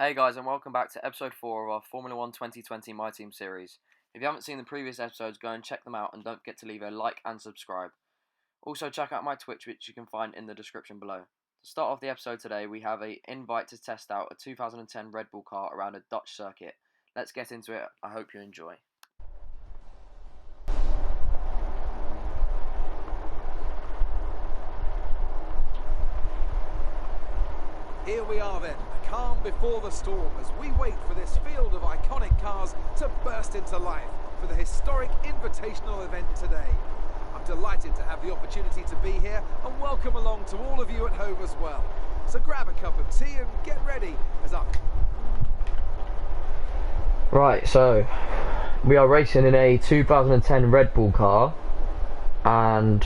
Hey guys, and welcome back to episode 4 of our Formula 1 2020 My Team series. If you haven't seen the previous episodes, go and check them out and don't forget to leave a like and subscribe. Also check out my Twitch, which you can find in the description below. To start off the episode today, we have an invite to test out a 2010 Red Bull car around a Dutch circuit. Let's get into it. I hope you enjoy. Here we are then, the calm before the storm, as we wait for this field of iconic cars to burst into life for the historic invitational event today. I'm delighted to have the opportunity to be here and welcome along to all of you at home as well. So grab a cup of tea and get ready as I... Right, so we are racing in a 2010 Red Bull car and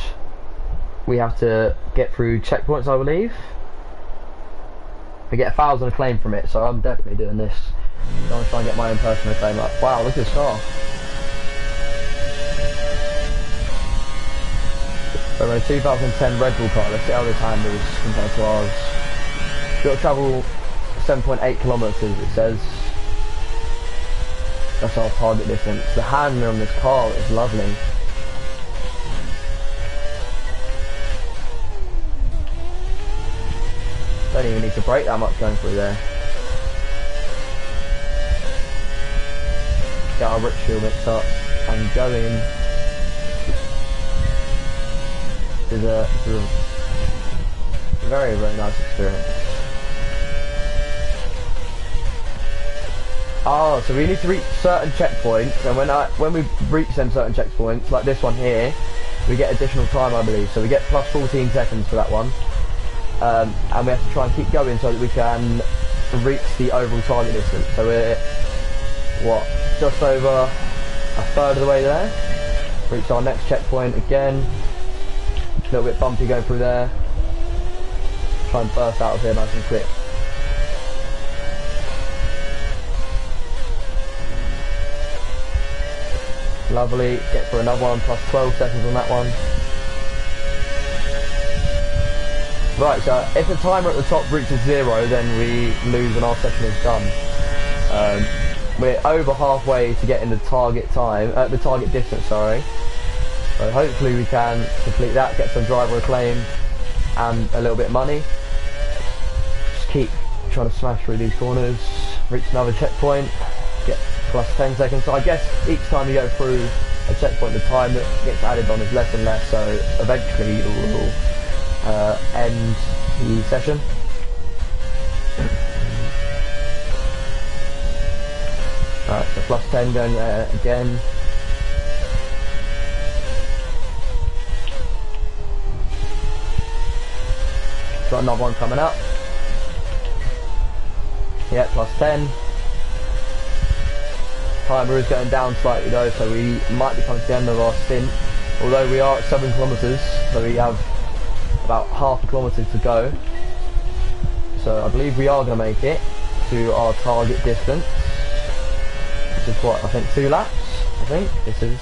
we have to get through checkpoints, I believe. We get 1,000 acclaim from it, so I'm definitely doing this. I'm going to try and get my own personal acclaim up. Wow, look at this car. So we're in a 2010 Red Bull car. Let's see how this handles compared to ours. We've got to travel 7.8 kilometres, it says. That's our target distance. The handling on this car is lovely. Don't even need to brake that much going through there. Get our rip shield mixed up and going. This is a very, very nice experience. Oh, so we need to reach certain checkpoints, and when we reach them certain checkpoints, like this one here, we get additional time, I believe. So we get plus 14 seconds for that one. And we have to try and keep going so that we can reach the overall target distance. So we're, just over a third of the way there. Reach our next checkpoint again. A little bit bumpy going through there. Try and burst out of here nice and quick. Lovely, get for another one, plus 12 seconds on that one. Right, so if the timer at the top reaches 0, then we lose and our session is done. We're over halfway to getting the target time, the target distance, sorry. So hopefully we can complete that, get some driver acclaim and a little bit of money. Just keep trying to smash through these corners, reach another checkpoint, get plus 10 seconds. So I guess each time you go through a checkpoint, the time that gets added on is less and less, so eventually it will end the session. Alright, so plus 10 going there again. Got another one coming up. Yeah, plus 10. Timer is going down slightly though, so we might be coming to the end of our stint. Although we are at 7 kilometres, so we have about half a kilometre to go. So I believe we are going to make it to our target distance, which is what, I think 2 laps. I think this is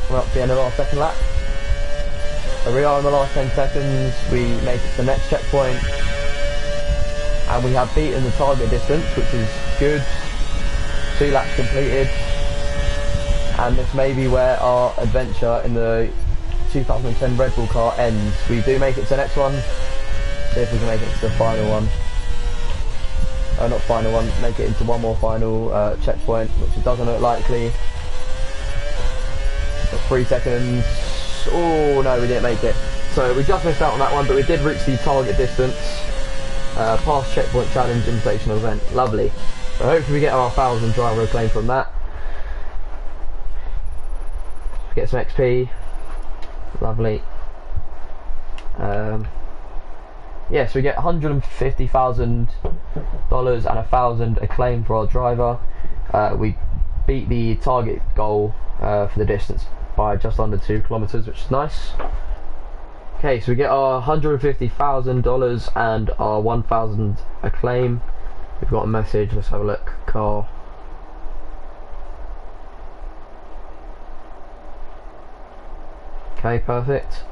coming up to the end of our second lap. So we are in the last 10 seconds. We make it to the next checkpoint and we have beaten the target distance, which is good. 2 laps completed, and this may be where our adventure in the 2010 Red Bull car ends. We do make it to the next one. See if we can make it to the final one. Not final one, make it into one more final checkpoint, which it doesn't look likely. Got 3 seconds. Oh no, we didn't make it. So we just missed out on that one, but we did reach the target distance. Past checkpoint challenge invitational event. Lovely. So hopefully we get our 1,000 driver acclaim from that. Get some XP. Lovely. Yeah, so we get $150,000 and 1,000 acclaim for our driver. We beat the target goal for the distance by just under 2 kilometres, which is nice. Okay, so we get our $150,000 and our 1,000 acclaim. We've got a message, let's have a look. Car. Okay, perfect.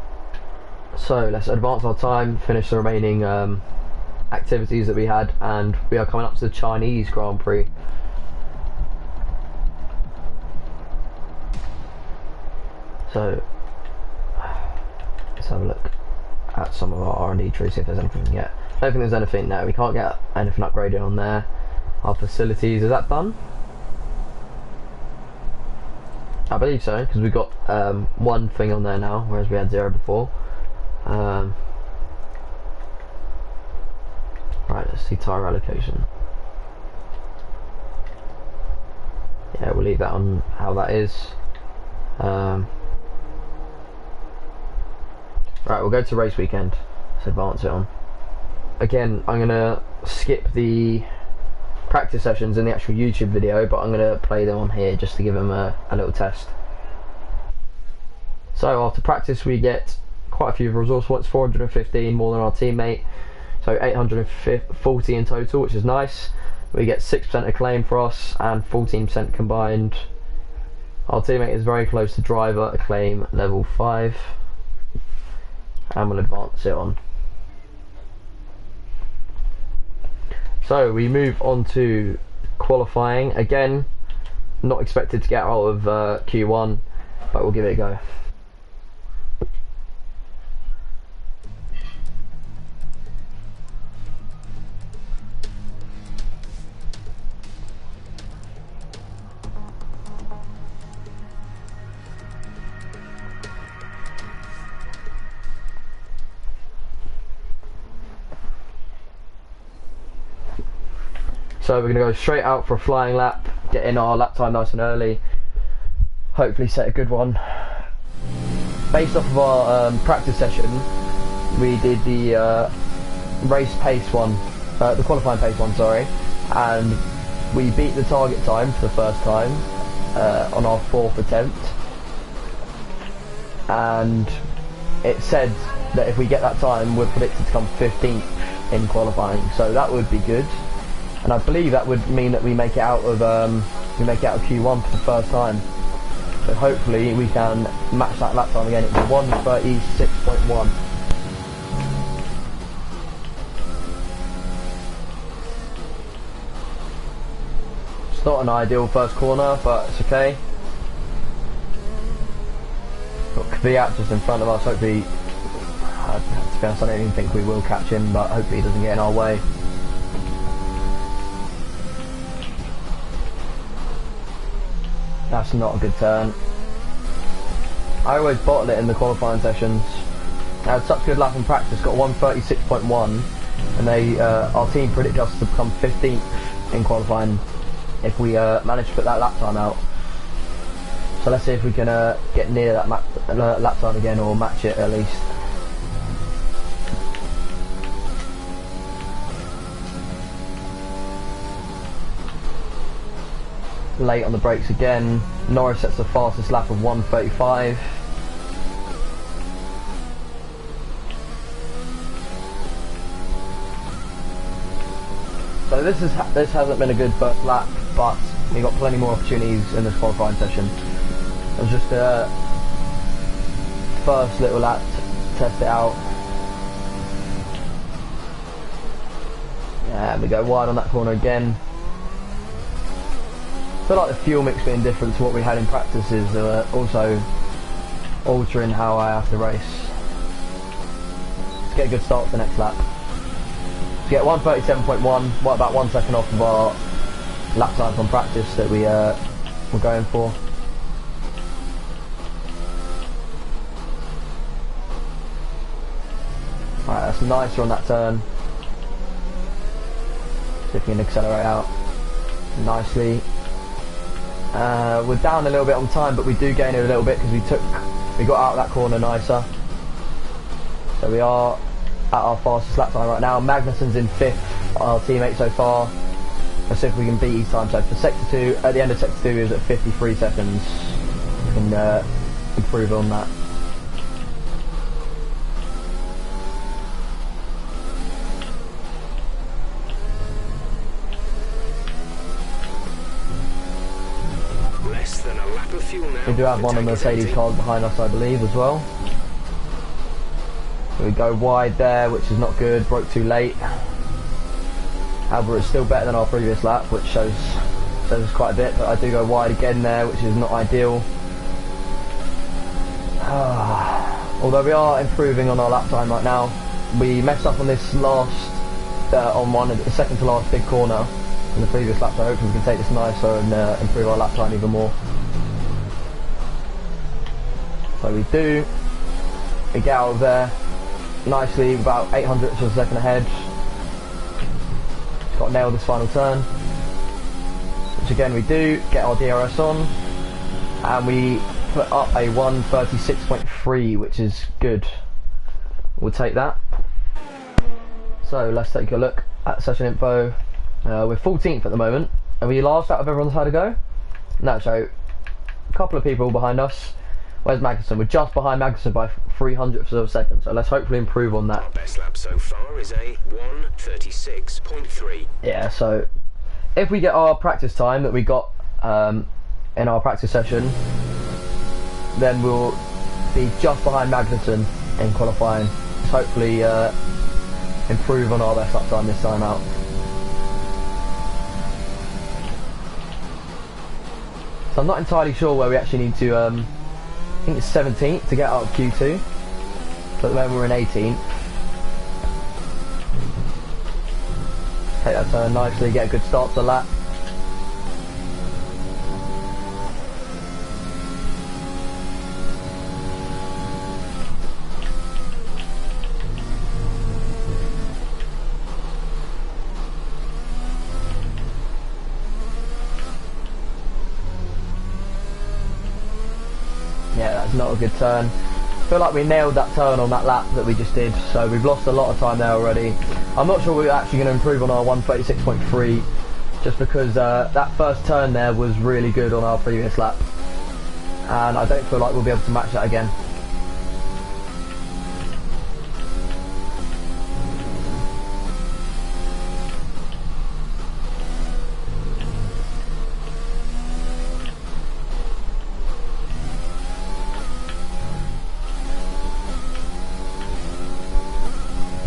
So let's advance our time, finish the remaining activities that we had, and we are coming up to the Chinese Grand Prix. So let's have a look at some of our R&D trees, see if there's anything yet. I don't think there's anything. No, we can't get anything upgraded on there. Our facilities, is that done? I believe so, because we've got one thing on there now, whereas we had 0 before. Right, let's see tyre allocation. Yeah, we'll leave that on how that is. Right, we'll go to race weekend. Let's advance it on. Again, I'm going to skip the practice sessions in the actual YouTube video, but I'm going to play them on here just to give them a little test. So after practice we get quite a few resource points, 415 more than our teammate, so 840 in total, which is nice. We get 6% acclaim for us and 14% combined. Our teammate is very close to driver acclaim level 5, and we'll advance it on. So we move on to qualifying. Again, not expected to get out of Q1, but we'll give it a go. So we're going to go straight out for a flying lap, get in our lap time nice and early, hopefully set a good one. Based off of our practice session, we did the race pace one, the qualifying pace one, sorry, and we beat the target time for the first time on our 4th attempt, and it said that if we get that time we're predicted to come 15th in qualifying, so that would be good. And I believe that would mean that we make it out of Q1 for the first time. So hopefully we can match that lap time again. It's 1:36.1. It's not an ideal first corner, but it's okay. Got Kvyat just in front of us. Hopefully, to be honest, I don't even think we will catch him, but hopefully he doesn't get in our way. That's not a good turn. I always bottle it in the qualifying sessions. I had such good lap in practice, got 1:36.1, and our team predicted us to become 15th in qualifying if we manage to put that lap time out. So let's see if we can get near that lap time again, or match it at least. Late on the brakes again. Norris sets the fastest lap of 1:35. So this hasn't been a good first lap, but we got plenty more opportunities in this qualifying session. It was just a first little lap to test it out. Yeah, we go wide on that corner again. I feel like the fuel mix being different to what we had in practice is also altering how I have to race. Let's get a good start for the next lap. To get 1:37.1, what about 1 second off of our lap time from practice that we were going for. Right, that's nicer on that turn. See if we can accelerate out nicely. We're down a little bit on time, but we do gain it a little bit because we got out of that corner nicer. So we are at our fastest lap time right now. Magnussen's in 5th, our teammate so far. Let's see if we can beat his time. So for sector 2, at the end of sector 2 is at 53 seconds. We can improve on that. We do have one of the Mercedes cars behind us, I believe, as well. So we go wide there, which is not good. Broke too late. However, it's still better than our previous lap, which shows us quite a bit, but I do go wide again there, which is not ideal. Although we are improving on our lap time right now. We messed up on this last, the second to last big corner in the previous lap, so hopefully we can take this nicer and improve our lap time even more. So we do. We get out of there nicely, about 800ths of a second ahead. Just got to nail this final turn, which again we do. Get our DRS on, and we put up a 1:36.3, which is good. We'll take that. So let's take a look at session info. We're 14th at the moment. Are we last out of everyone's had a go? No, so a couple of people behind us. Where's Magnussen? We're just behind Magnussen by 300ths of a second, so let's hopefully improve on that. Our best lap so far is a 1:36.3. Yeah, so if we get our practice time that we got in our practice session, then we'll be just behind Magnussen in qualifying. Let's hopefully improve on our best lap time this time out. So I'm not entirely sure where we actually need to, I think it's 17th to get out of Q2, but at the moment we're in 18th. Take that turn nicely, get a good start to the lap. Yeah, that's not a good turn. I feel like we nailed that turn on that lap that we just did, so we've lost a lot of time there already. I'm not sure we're actually going to improve on our 1:36.3, just because that first turn there was really good on our previous lap, and I don't feel like we'll be able to match that again.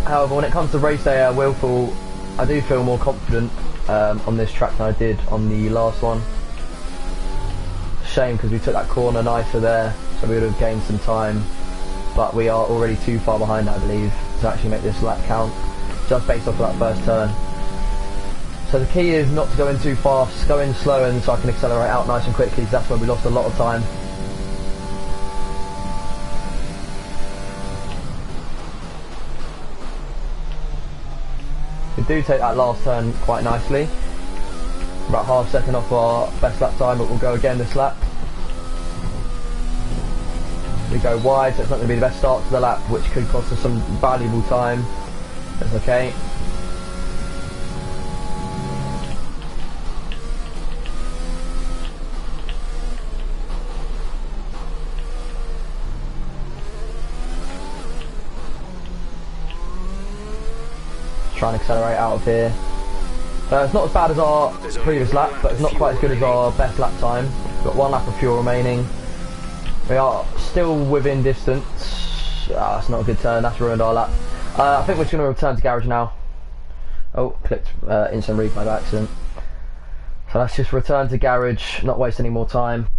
However, when it comes to race day, I do feel more confident on this track than I did on the last one. Shame because we took that corner nicer there, so we would have gained some time. But we are already too far behind, I believe, to actually make this lap count, just based off of that first turn. So the key is not to go in too fast, go in slow, and so I can accelerate out nice and quickly, because that's where we lost a lot of time. We do take that last turn quite nicely, about half a second off our best lap time, but we'll go again this lap. We go wide, so it's not going to be the best start to the lap, which could cost us some valuable time. That's okay. Try and accelerate out of here. It's not as bad as our previous lap, but it's not quite as good as our best lap time. We've got one lap of fuel remaining. We are still within distance. That's not a good turn, that's ruined our lap. I think we're just going to return to garage now. Oh, clicked instant replay by accident. So let's just return to garage, not waste any more time.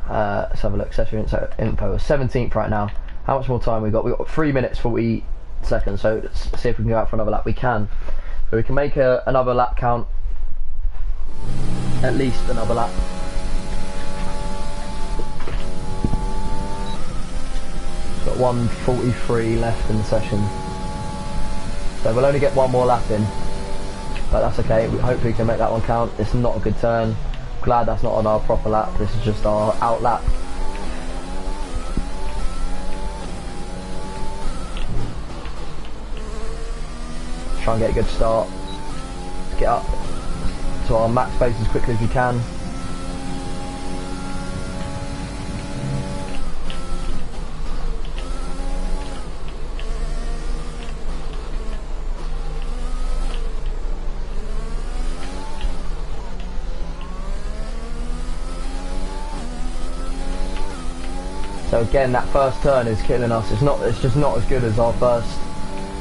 Let's have a look, session info, 17th right now. How much more time we got? We've got 3 minutes 40 seconds, so let's see if we can go out for another lap. We can. So we can make another lap count. At least another lap. Got 1:43 left in the session. So we'll only get one more lap in. But that's okay, hopefully we can make that one count. It's not a good turn. Glad that's not on our proper lap, this is just our out lap. Try and get a good start. Let's get up to our max pace as quickly as we can. So again, that first turn is killing us. It's just not as good as our first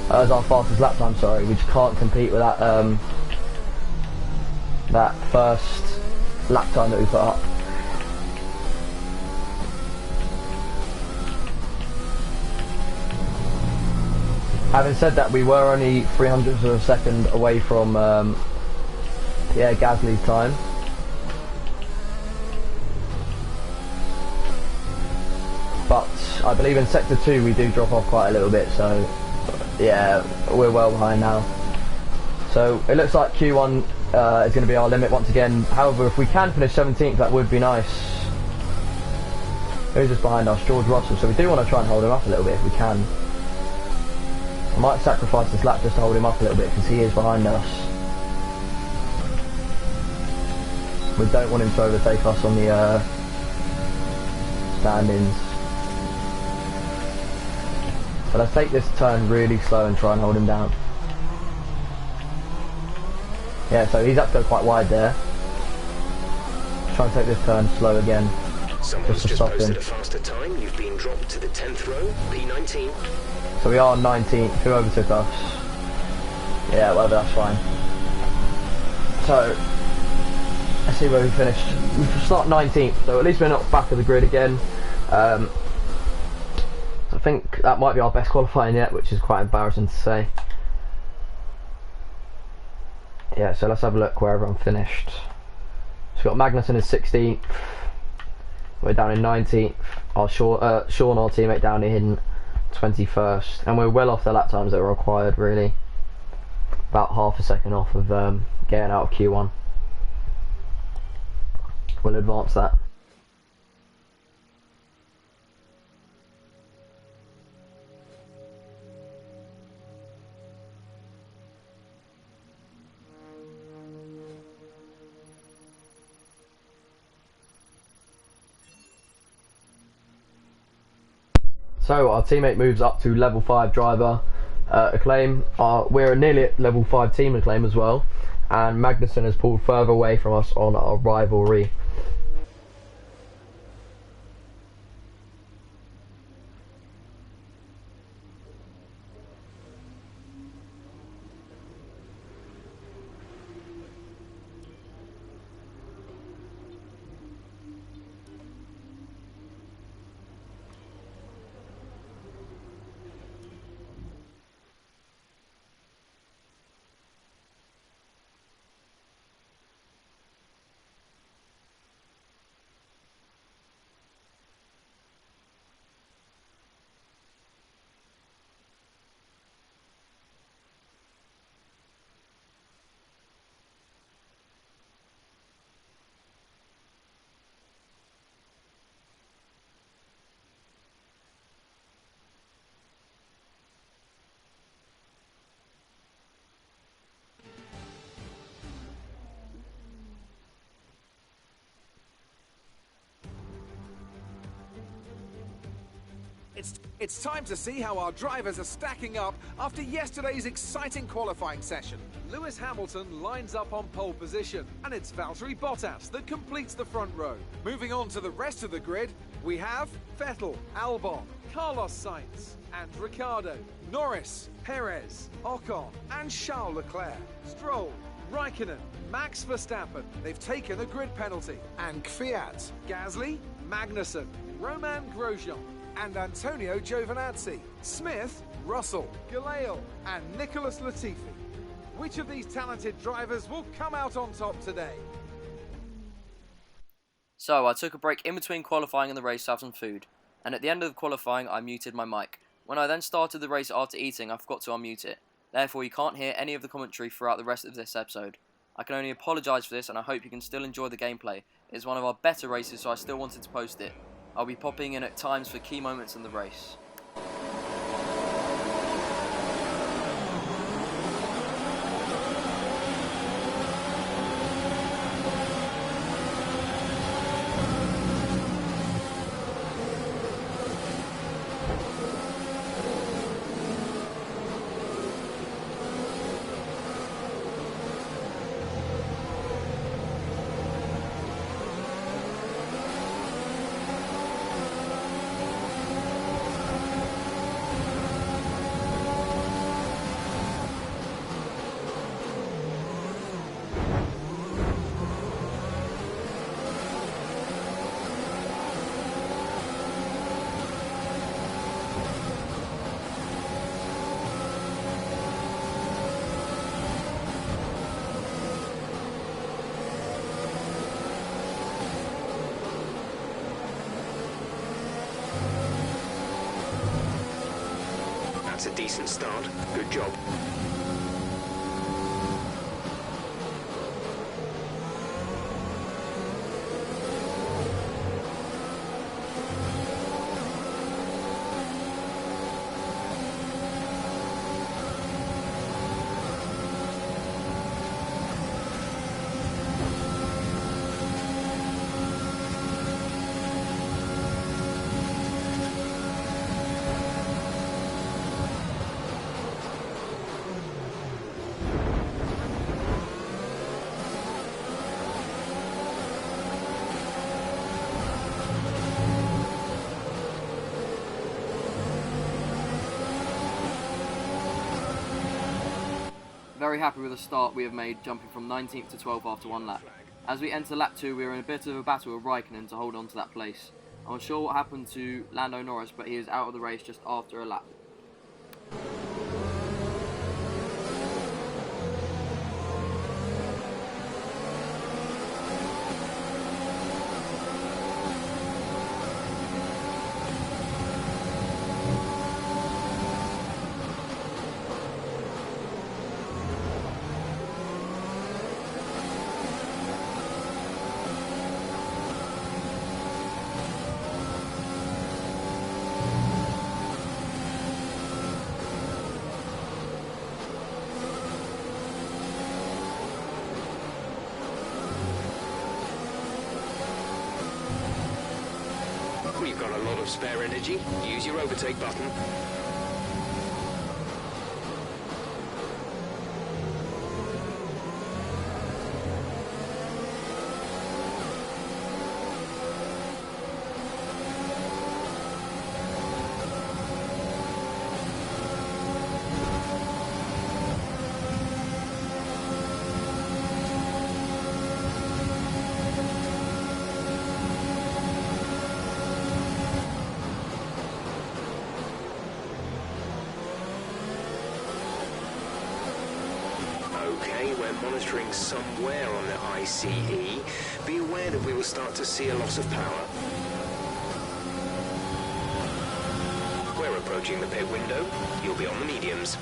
as our fastest lap time. Sorry, we just can't compete with that that first lap time that we put up. Having said that, we were only 300ths of a second away from Pierre Gasly's time. But I believe in Sector 2 we do drop off quite a little bit, so yeah, we're well behind now. So it looks like Q1 is going to be our limit once again. However, if we can finish 17th, that would be nice. Who's just behind us? George Russell. So we do want to try and hold him up a little bit if we can. I might sacrifice this lap just to hold him up a little bit because he is behind us. We don't want him to overtake us on the standings. So let's take this turn really slow and try and hold him down. Yeah, so he's up to go quite wide there. Try and take this turn slow again. Someone's just to stop posted him. a faster time. You've been dropped to the 10th row, P19. So we are 19th. Who overtook us? Yeah, well, that's fine. So let's see where we finished. We start 19th, so at least we're not back of the grid again. I think that might be our best qualifying yet, which is quite embarrassing to say. Yeah, so let's have a look where everyone finished. So we've got Magnussen in 16th. We're down in 19th. Sean, our teammate, down in 21st. And we're well off the lap times that are required, really. About half a second off of getting out of Q1. We'll advance that. So our teammate moves up to level 5 driver. Acclaim, we're nearly at level 5 team Acclaim as well, and Magnussen has pulled further away from us on our rivalry. It's time to see how our drivers are stacking up after yesterday's exciting qualifying session. Lewis Hamilton lines up on pole position, and it's Valtteri Bottas that completes the front row. Moving on to the rest of the grid, we have Vettel, Albon, Carlos Sainz, and Ricciardo, Norris, Perez, Ocon, and Charles Leclerc, Stroll, Raikkonen, Max Verstappen, they've taken a grid penalty, and Kvyat, Gasly, Magnussen, Romain Grosjean, and Antonio Giovinazzi, Smith, Russell, Gelael, and Nicholas Latifi. Which of these talented drivers will come out on top today? So I took a break in between qualifying and the race to have some food, and at the end of the qualifying I muted my mic. When I then started the race after eating, I forgot to unmute it. Therefore you can't hear any of the commentary throughout the rest of this episode. I can only apologise for this, and I hope you can still enjoy the gameplay. It's one of our better races, so I still wanted to post it. I'll be popping in at times for key moments in the race. a decent start. Good job. Very happy with the start we have made, jumping from 19th to 12th after one lap. As we enter lap 2, we are in a bit of a battle with Raikkonen to hold on to that place. I'm unsure what happened to Lando Norris, but he is out of the race just after a lap. We've got a lot of spare energy. Use your overtake button. Okay, we're monitoring somewhere on the ICE. Be aware that we will start to see a loss of power. We're approaching the pit window. You'll be on the mediums.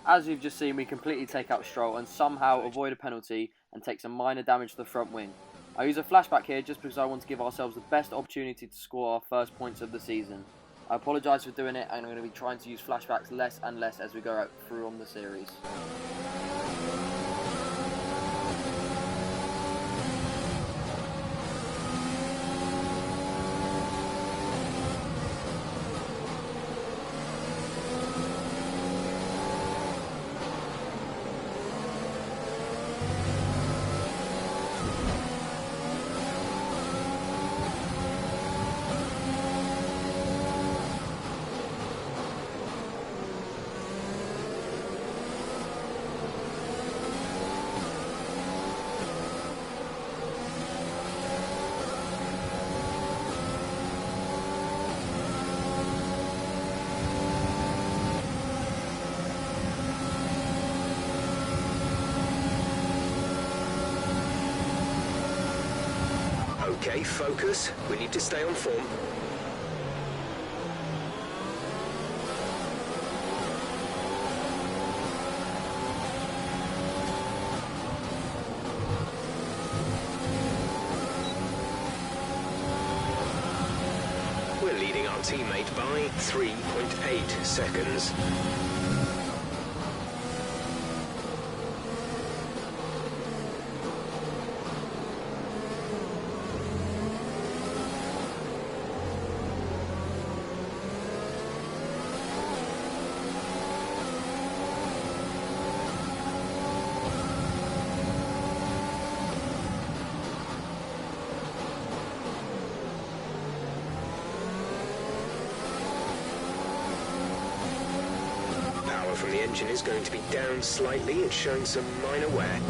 As you've just seen, we completely take out Stroll and somehow avoid a penalty and take some minor damage to the front wing. I use a flashback here just because I want to give ourselves the best opportunity to score our first points of the season. I apologise for doing it, and I'm going to be trying to use flashbacks less and less as we go out through on the series. Okay, focus. We need to stay on form. We're leading our teammate by 3.8 seconds. from the engine is going to be down slightly. It's showing some minor wear.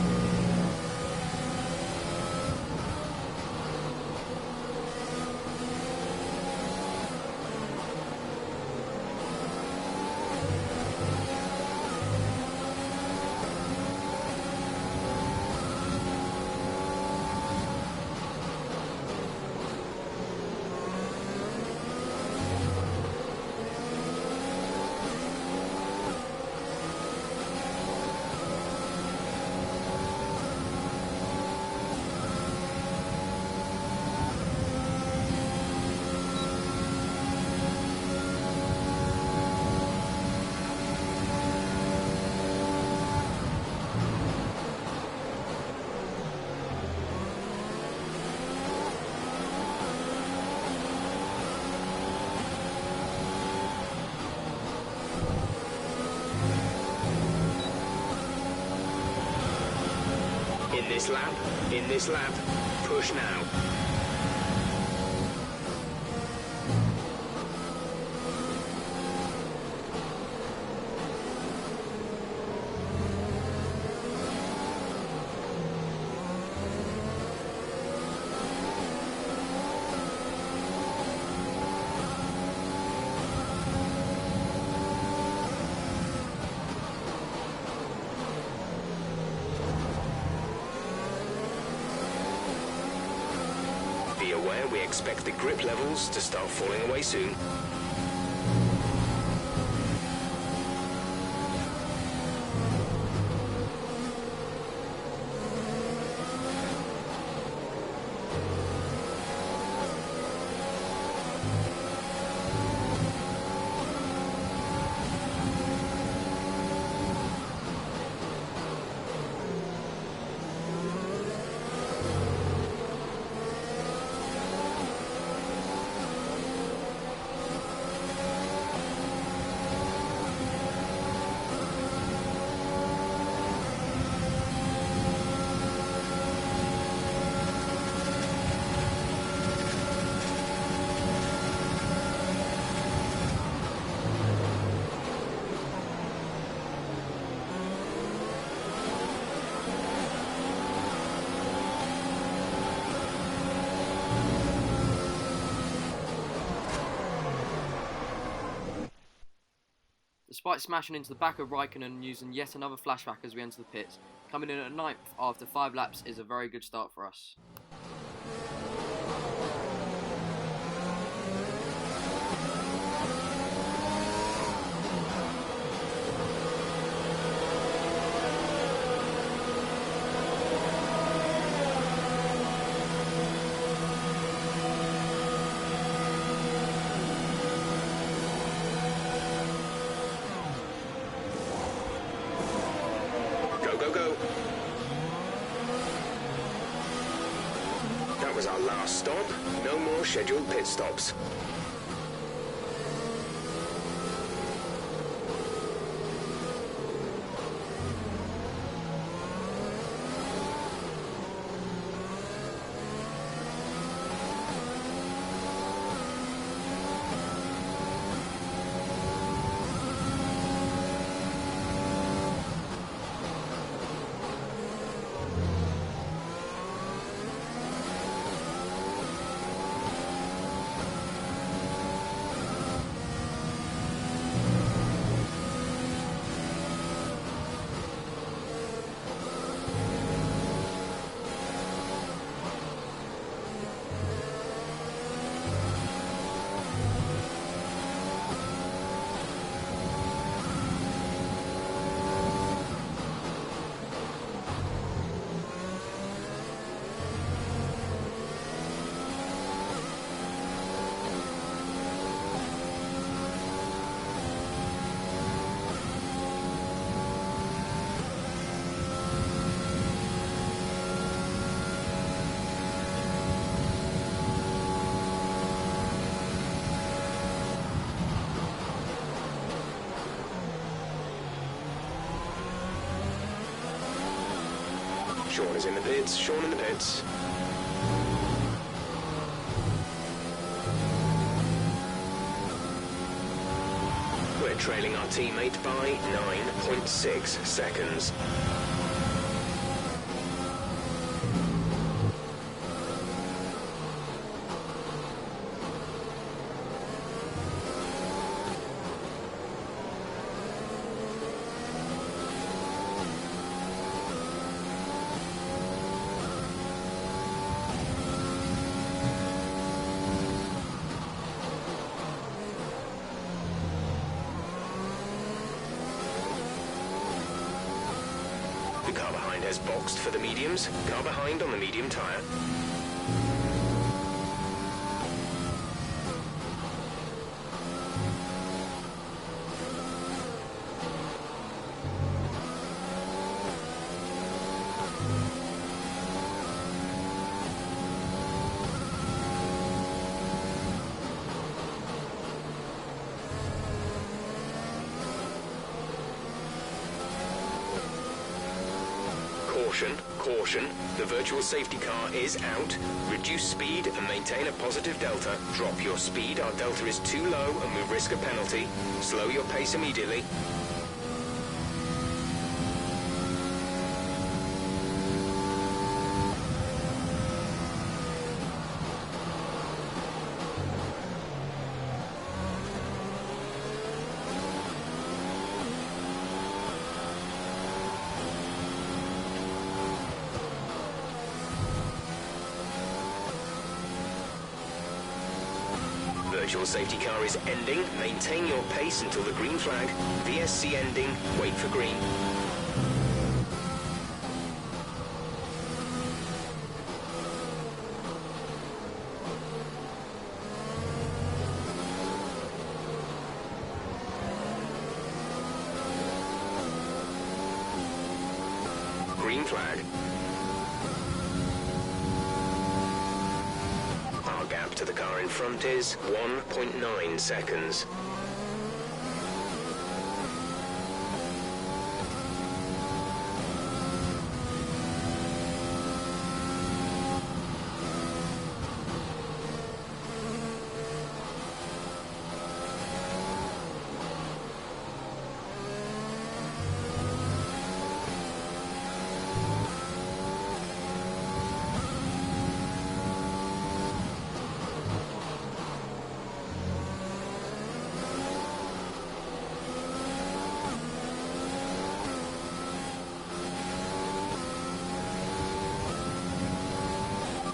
In this lap, push now. Be aware we expect the grip levels to start falling away soon. Despite smashing into the back of Raikkonen and using yet another flashback as we enter the pits, coming in at 9th after 5 laps is a very good start for us. That was our last stop. No more scheduled pit stops. Sean is in the pits. Sean in the pits. We're We're trailing our teammate by 9.6 seconds. The car behind has boxed for the mediums. Car behind on the medium tyre. Caution, caution, the virtual safety car is out. Reduce speed and maintain a positive delta. Drop your speed, our delta is too low and we risk a penalty. Slow your pace immediately. Virtual safety car is ending. Maintain your pace until the green flag. VSC ending. Wait for green. Green flag. Our gap to the car in front is 1.9 seconds.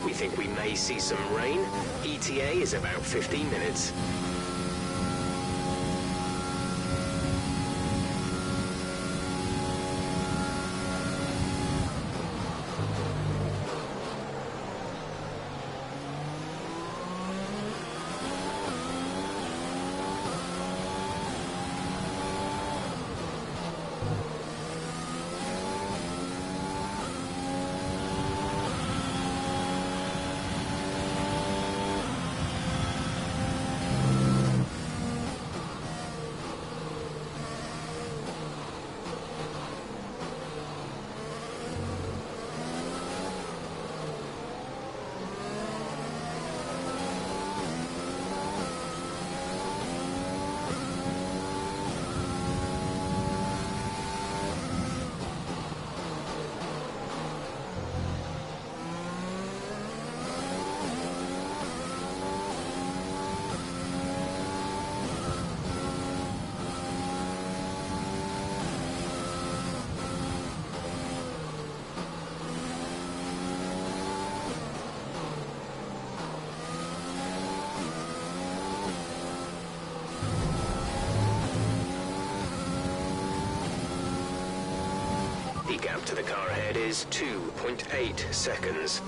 We think we may see some rain. ETA is about 15 minutes. The gap to the car ahead is 2.8 seconds.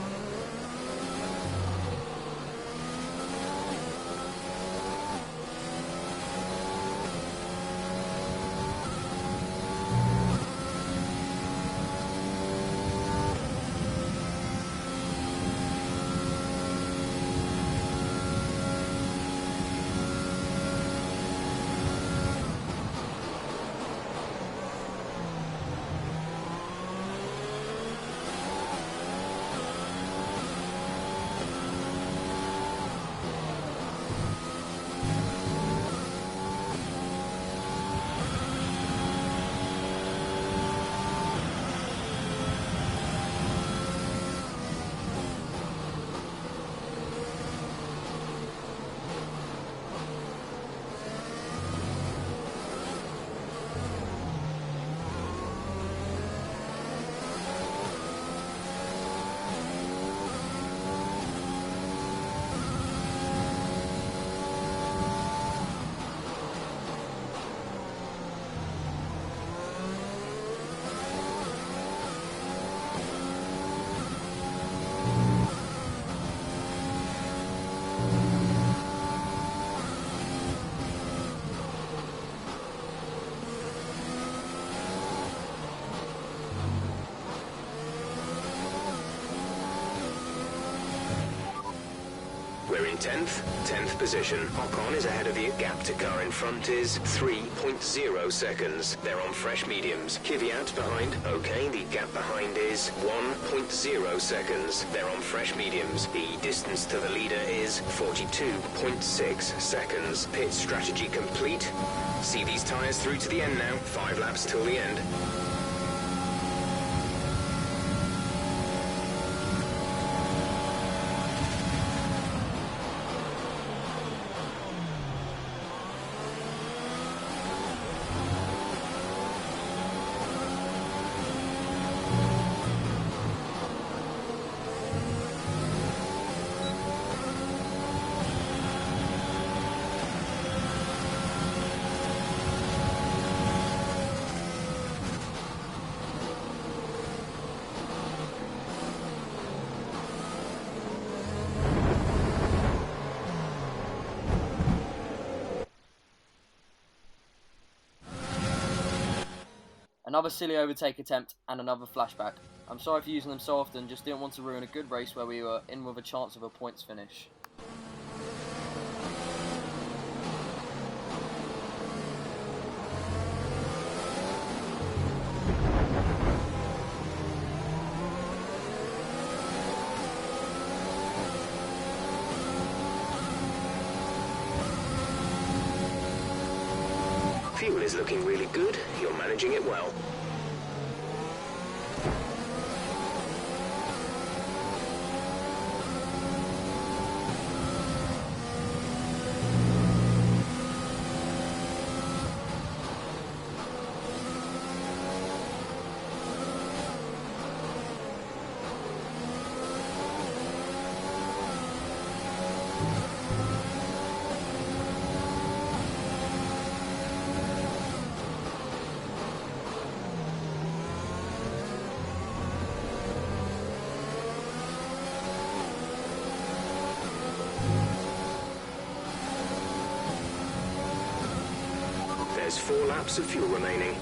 We're in 10th position. Ocon is ahead of you. Gap to car in front is 3.0 seconds. They're on fresh mediums. Kvyat behind. Okay, the gap behind is 1.0 seconds. They're on fresh mediums. The distance to the leader is 42.6 seconds. Pit strategy complete. See these tyres through to the end now. 5 laps till the end. Another silly overtake attempt and another flashback. I'm sorry for using them so often, just didn't want to ruin a good race where we were in with a chance of a points finish. Fuel is looking really good. You're managing it well. There's 4 laps of fuel remaining.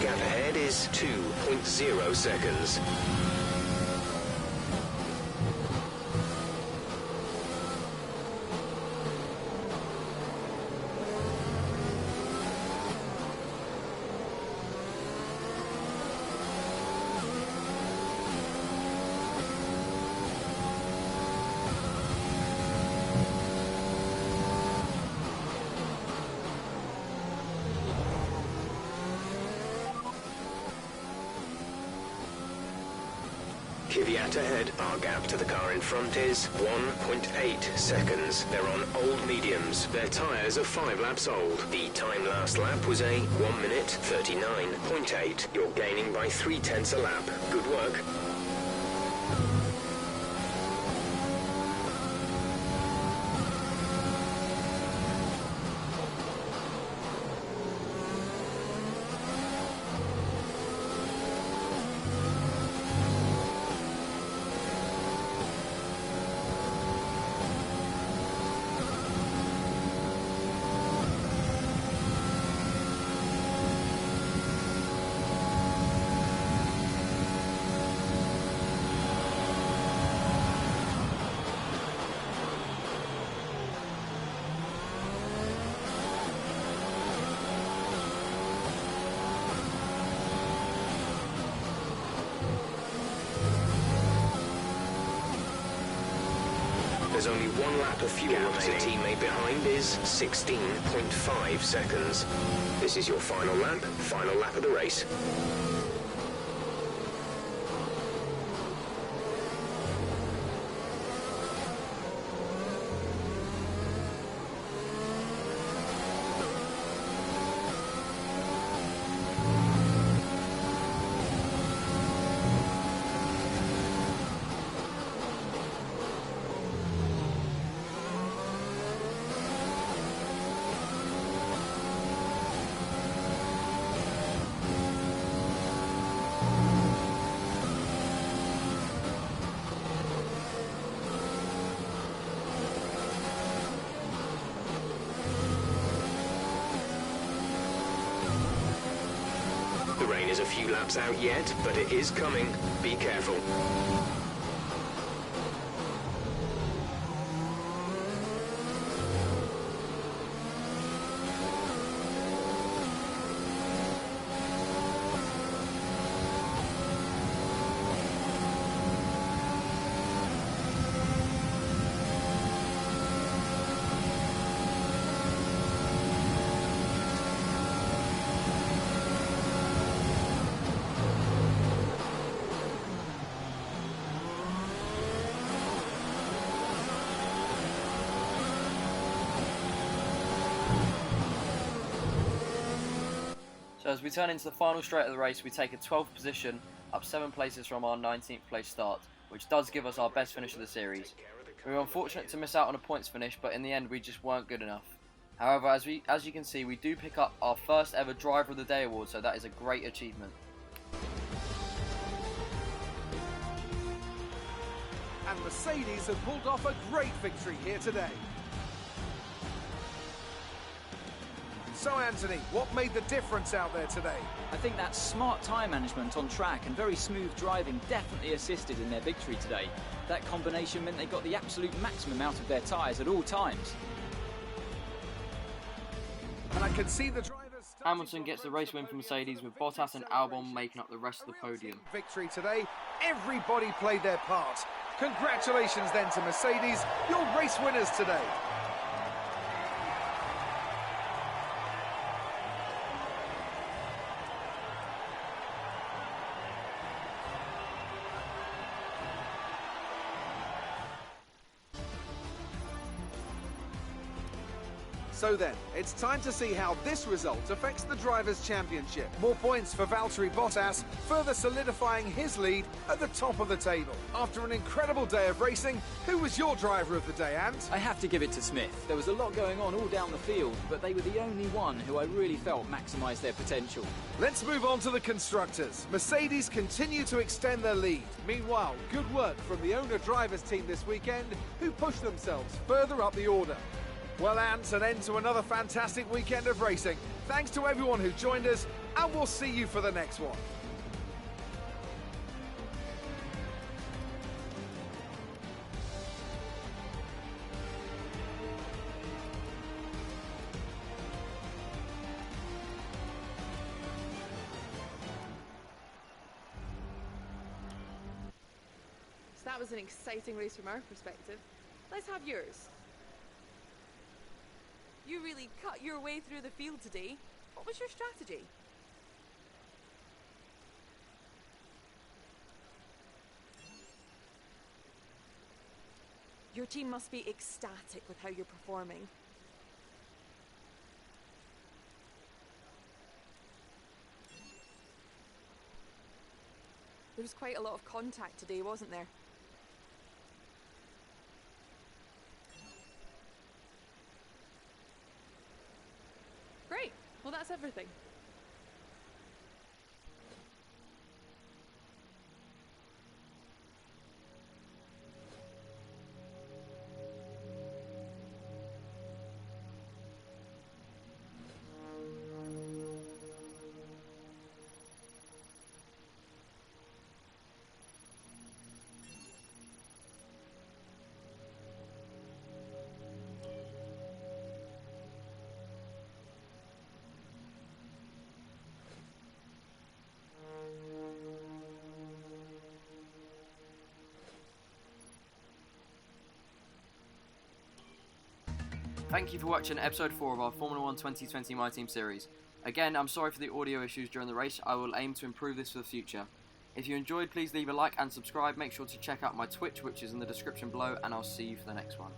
Gap ahead is 2.0 seconds. Caveat ahead, our gap to the car in front is 1.8 seconds. They're on old mediums. Their tyres are 5 laps old. The time last lap was a 1 minute 39.8. You're gaining by 3/10 a lap. Good work. There's only 1 lap of fuel remaining. A teammate behind is 16.5 seconds. This is your final lap of the race. The rain is a few laps out yet, but it is coming. Be careful. So as we turn into the final straight of the race, we take a 12th position, up 7 places from our 19th place start, which does give us our best finish of the series. We were unfortunate to miss out on a points finish, but in the end we just weren't good enough. However, as you can see, we do pick up our first ever Driver of the Day award, so that is a great achievement. And Mercedes have pulled off a great victory here today. So Anthony, what made the difference out there today? I think that smart tyre management on track and very smooth driving definitely assisted in their victory today. That combination meant they got the absolute maximum out of their tyres at all times. And I can see the drivers... Hamilton gets the race win for Mercedes, with Bottas and Albon making up the rest of the podium. Victory today, everybody played their part. Congratulations then to Mercedes, your race winners today. So then, it's time to see how this result affects the Drivers' Championship. More points for Valtteri Bottas, further solidifying his lead at the top of the table. After an incredible day of racing, who was your driver of the day, Ant? I have to give it to Smith. There was a lot going on all down the field, but they were the only one who I really felt maximised their potential. Let's move on to the constructors. Mercedes continue to extend their lead. Meanwhile, good work from the owner-drivers team this weekend, who pushed themselves further up the order. Well, Ant, an end to another fantastic weekend of racing. Thanks to everyone who joined us, and we'll see you for the next one. So that was an exciting race from our perspective. Let's have yours. You really cut your way through the field today. What was your strategy? Your team must be ecstatic with how you're performing. There was quite a lot of contact today, wasn't there? Great. Well, that's everything. Thank you for watching episode 4 of our Formula 1 2020 My Team series. Again, I'm sorry for the audio issues during the race. I will aim to improve this for the future. If you enjoyed, please leave a like and subscribe. Make sure to check out my Twitch, which is in the description below, and I'll see you for the next one.